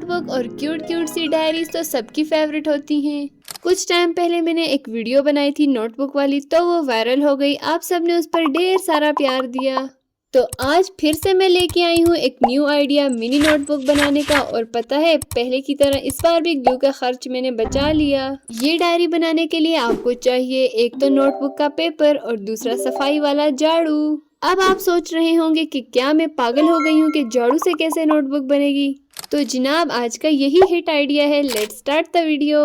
Notebook और cute cute सी diaries तो सबकी फेवरेट होती हैं। कुछ टाइम पहले मैंने एक वीडियो बनाई थी नोटबुक वाली, तो वो वायरल हो गई। आप सबने उस पर ढेर सारा प्यार दिया। तो आज फिर से मैं लेके आई हूँ एक न्यू आइडिया मिनी नोटबुक बनाने का। और पता है, पहले की तरह इस बार भी ग्लू का खर्च मैंने बचा लिया। ये डायरी बनाने के लिए आपको चाहिए एक तो नोटबुक का पेपर और दूसरा सफाई वाला झाड़ू। अब आप सोच रहे होंगे कि क्या मैं पागल हो गई हूँ कि झाड़ू से कैसे नोटबुक बनेगी। तो जनाब, आज का यही हिट आइडिया है। Let's start the video.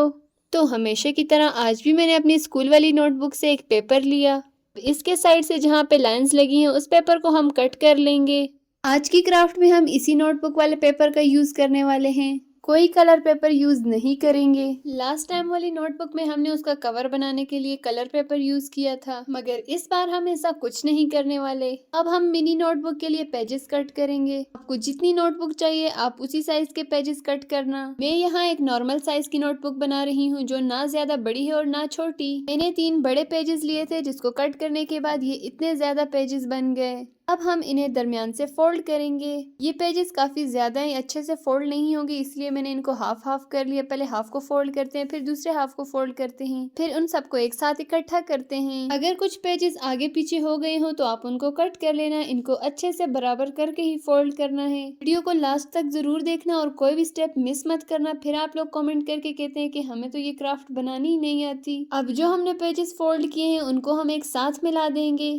तो हमेशा की तरह आज भी मैंने अपनी स्कूल वाली नोटबुक से एक पेपर लिया। इसके साइड से जहाँ पे लाइंस लगी हैं उस पेपर को हम कट कर लेंगे। आज की क्राफ्ट में हम इसी नोटबुक वाले पेपर का यूज करने वाले हैं, कोई कलर पेपर यूज नहीं करेंगे। लास्ट टाइम वाली नोटबुक में हमने उसका कवर बनाने के लिए कलर पेपर यूज किया था, मगर इस बार हम ऐसा कुछ नहीं करने वाले। अब हम मिनी नोटबुक के लिए पेजेस कट करेंगे। आपको जितनी नोटबुक चाहिए आप उसी साइज के पेजेस कट करना। मैं यहाँ एक नॉर्मल साइज की नोटबुक बना रही हूँ, जो ना ज्यादा बड़ी है और ना छोटी। मैंने 3 बड़े पेजेस लिए थे, जिसको कट करने के बाद ये इतने ज्यादा पेजेस बन गए। अब हम इन्हें दरमियान से फोल्ड करेंगे। ये पेजेस काफी ज्यादा हैं, अच्छे से फोल्ड नहीं होंगे, इसलिए मैंने इनको हाफ हाफ कर लिया। पहले हाफ को फोल्ड करते हैं, फिर दूसरे हाफ को फोल्ड करते हैं, फिर उन सबको एक साथ इकट्ठा करते हैं। अगर कुछ पेजेस आगे पीछे हो गए हो तो आप उनको कट कर लेना। इनको अच्छे से बराबर करके ही फोल्ड करना है। वीडियो को लास्ट तक जरूर देखना और कोई भी स्टेप मिस मत करना। फिर आप लोग कमेंट करके कहते हैं कि हमें तो ये क्राफ्ट बनानी ही नहीं आती। अब जो हमने पेजेस फोल्ड किए हैं उनको हम एक साथ मिला देंगे।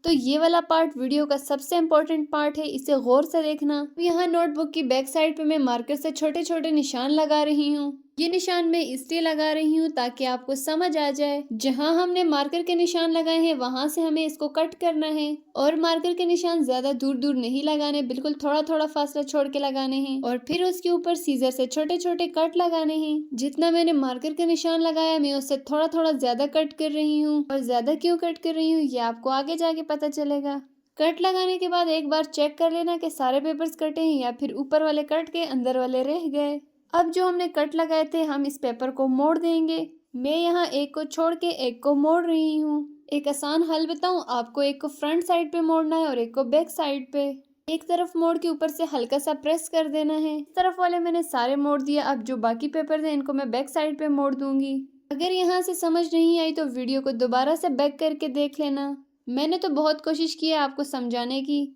तो ये वाला पार्ट वीडियो का सबसे इम्पोर्टेंट पार्ट है, इसे गौर से देखना। यहाँ नोटबुक की बैक साइड पे मैं मार्कर से छोटे छोटे निशान लगा रही हूँ। ये निशान मैं इसलिए लगा रही हूँ ताकि आपको समझ आ जाए। जहाँ हमने मार्कर के निशान लगाए हैं वहां से हमें इसको कट करना है। और मार्कर के निशान ज्यादा दूर दूर नहीं लगाने, बिल्कुल थोड़ा थोड़ा फासला छोड़ के लगाने हैं। और फिर उसके ऊपर सीजर से छोटे छोटे कट लगाने हैं। जितना मैंने मार्कर के निशान लगाया मैं उससे थोड़ा थोड़ा ज्यादा कट कर रही हूँ। और ज्यादा क्यों कट कर रही हूँ ये आपको आगे जाके पता चलेगा। कट लगाने के बाद एक बार चेक कर लेना कि सारे पेपर्स कटे हैं या फिर ऊपर वाले कट के अंदर वाले रह गए। अब जो हमने कट लगाए थे हम इस पेपर को मोड़ देंगे। मैं यहाँ एक को छोड़ के एक को मोड़ रही हूँ। एक आसान हल बताऊँ आपको, एक को फ्रंट साइड पे मोड़ना है और एक को बैक साइड पे। एक तरफ मोड़ के ऊपर से हल्का सा प्रेस कर देना है। इस तरफ वाले मैंने सारे मोड़ दिया। अब जो बाकी पेपर थे इनको मैं बैक साइड पे मोड़ दूंगी। अगर यहाँ से समझ नहीं आई तो वीडियो को दोबारा से बैक करके देख लेना। मैंने तो बहुत कोशिश की है आपको समझाने की।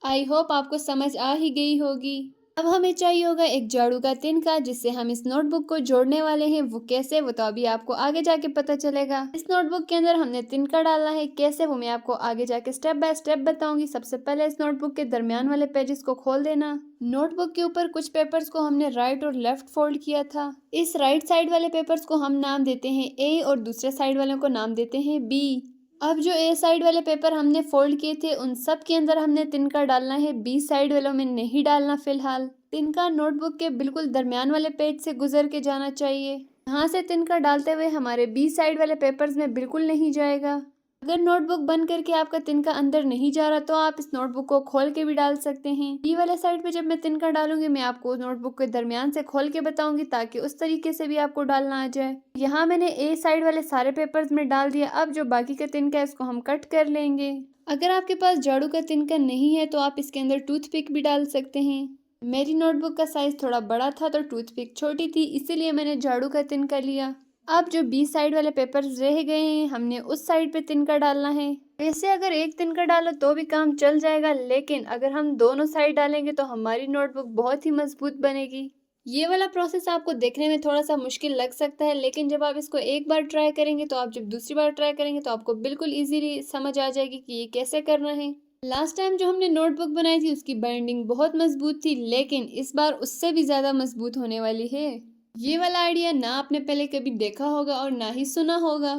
आई होप आपको समझ आ ही गई होगी। अब हमें चाहिए होगा एक झाड़ू का तिनका, जिससे हम इस नोटबुक को जोड़ने वाले हैं। वो कैसे, वो तो अभी आपको आगे जाके पता चलेगा। इस नोटबुक के अंदर हमने तिनका डालना है, कैसे वो मैं आपको आगे जाके स्टेप बाय स्टेप बताऊंगी। सबसे पहले इस नोटबुक के दरमियान वाले पेजेस को खोल देना। नोटबुक के ऊपर कुछ पेपर्स को हमने राइट और लेफ्ट फोल्ड किया था। इस राइट साइड वाले पेपर्स को हम नाम देते हैं ए और दूसरे साइड वालों को नाम देते हैं बी। अब जो ए साइड वाले पेपर हमने फोल्ड किए थे उन सब के अंदर हमने तिनका डालना है, बी साइड वालों में नहीं डालना फिलहाल। तिनका नोटबुक के बिल्कुल दरमियान वाले पेज से गुजर के जाना चाहिए। यहाँ से तिनका डालते हुए हमारे बी साइड वाले पेपर्स में बिल्कुल नहीं जाएगा। अगर नोटबुक बंद करके आपका तिनका अंदर नहीं जा रहा तो आप इस नोटबुक को खोल के भी डाल सकते हैं। बी वाले साइड पे जब मैं तिनका डालूंगी मैं आपको नोटबुक के दरमियान से खोल के बताऊंगी, ताकि उस तरीके से भी आपको डालना आ जाए। यहाँ मैंने ए साइड वाले सारे पेपर्स में डाल दिया। अब जो बाकी का तिनका है उसको हम कट कर लेंगे। अगर आपके पास झाड़ू का तिनका नहीं है तो आप इसके अंदर टूथपिक भी डाल सकते हैं। मेरी नोटबुक का साइज थोड़ा बड़ा था तो टूथपिक छोटी थी, इसीलिए मैंने झाड़ू का तिनका लिया। अब जो बी साइड वाले पेपर्स रह गए हैं हमने उस साइड पे तिनका डालना है। वैसे अगर एक तिनका डालो तो भी काम चल जाएगा, लेकिन अगर हम दोनों साइड डालेंगे तो हमारी नोटबुक बहुत ही मजबूत बनेगी। ये वाला प्रोसेस आपको देखने में थोड़ा सा मुश्किल लग सकता है, लेकिन जब आप इसको एक बार ट्राई करेंगे तो आप जब दूसरी बार ट्राई करेंगे तो आपको बिल्कुल इजीली समझ आ जाएगी कि ये कैसे करना है। लास्ट टाइम जो हमने नोटबुक बनाई थी उसकी बाइंडिंग बहुत मजबूत थी, लेकिन इस बार उससे भी ज्यादा मजबूत होने वाली है। ये वाला आइडिया ना आपने पहले कभी देखा होगा और ना ही सुना होगा,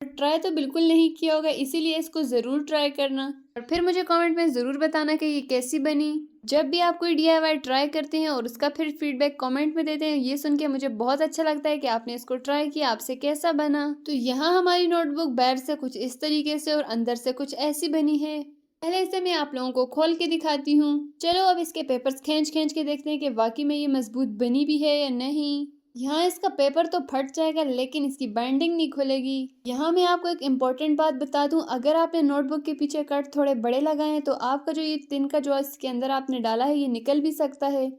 ट्राई तो बिल्कुल नहीं किया होगा, इसीलिए इसको जरूर ट्राई करना और फिर मुझे कमेंट में जरूर बताना कि ये कैसी बनी। जब भी आप कोई DIY ट्राई करते हैं और उसका फिर फीडबैक कमेंट में देते हैं, ये सुन के मुझे बहुत अच्छा लगता है कि आपने इसको ट्राई किया, आपसे कैसा बना। तो यहाँ हमारी नोटबुक बाहर से कुछ इस तरीके से और अंदर से कुछ ऐसी बनी है। पहले इसे मैं आप लोगों को खोल के दिखाती हूँ। चलो अब इसके पेपर्स खींच खींच के देखते हैं कि वाकई में ये मजबूत बनी भी है या नहीं। यहाँ इसका पेपर तो फट जाएगा लेकिन इसकी बाइंडिंग नहीं खुलेगी। यहाँ मैं आपको एक इम्पोर्टेंट बात बता दूं, अगर आपने नोटबुक के पीछे कट थोड़े बड़े लगाए हैं तो आपका जो ये तिनका जो इसके अंदर आपने डाला है ये निकल भी सकता है।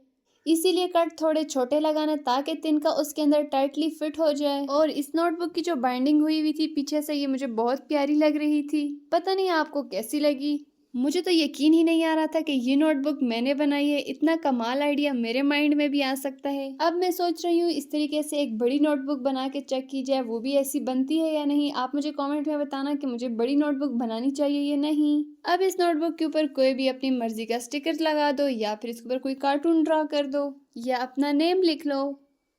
इसीलिए कट थोड़े छोटे लगाना ताकि तिनका उसके अंदर टाइटली फिट हो जाए। और इस नोटबुक की जो बाइंडिंग हुई हुई थी पीछे से, ये मुझे बहुत प्यारी लग रही थी। पता नहीं आपको कैसी लगी। मुझे तो यकीन ही नहीं आ रहा था कि ये नोटबुक मैंने बनाई है। इतना कमाल आइडिया मेरे माइंड में भी आ सकता है। अब मैं सोच रही हूँ इस तरीके से एक बड़ी नोटबुक बना के चेक की जाए, वो भी ऐसी बनती है या नहीं। आप मुझे कमेंट में बताना कि मुझे बड़ी नोटबुक बनानी चाहिए या नहीं। अब इस नोटबुक के ऊपर कोई भी अपनी मर्जी का स्टिकर लगा दो या फिर इसके ऊपर कोई कार्टून ड्रा कर दो या अपना नेम लिख लो।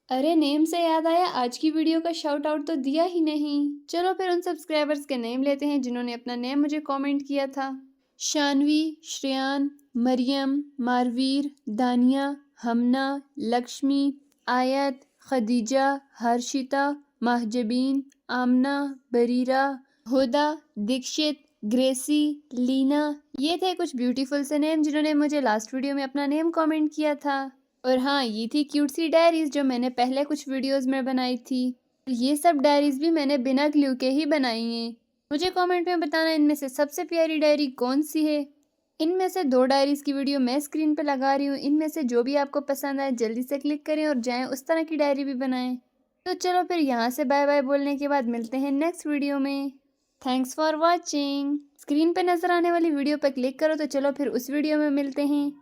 अरे नेम से याद आया, आज की वीडियो का शाउट आउट तो दिया ही नहीं। चलो फिर उन सब्सक्राइबर्स के नेम लेते हैं जिन्होंने अपना नेम मुझे कमेंट किया था। शानवी, श्रेयान, मरियम, मारवीर, दानिया, हमना, लक्ष्मी, आयत, खदीजा, हर्षिता, महजबीन, आमना, बरीरा, हुदा, दीक्षित, ग्रेसी, लीना। ये थे कुछ ब्यूटीफुल से नेम जिन्होंने मुझे लास्ट वीडियो में अपना नेम कमेंट किया था। और हाँ, ये थी क्यूट सी डायरीज जो मैंने पहले कुछ वीडियोस में बनाई थी। ये सब डायरीज भी मैंने बिना ग्लू के ही बनाई हैं। मुझे कमेंट में बताना इनमें से सबसे प्यारी डायरी कौन सी है। इनमें से 2 डायरीज की वीडियो मैं स्क्रीन पे लगा रही हूँ। इनमें से जो भी आपको पसंद आए जल्दी से क्लिक करें और जाएं उस तरह की डायरी भी बनाएं। तो चलो फिर यहाँ से बाय बाय बोलने के बाद मिलते हैं नेक्स्ट वीडियो में। Thanks for watching. स्क्रीन पे नजर आने वाली वीडियो पर क्लिक करो तो चलो फिर उस वीडियो में मिलते हैं।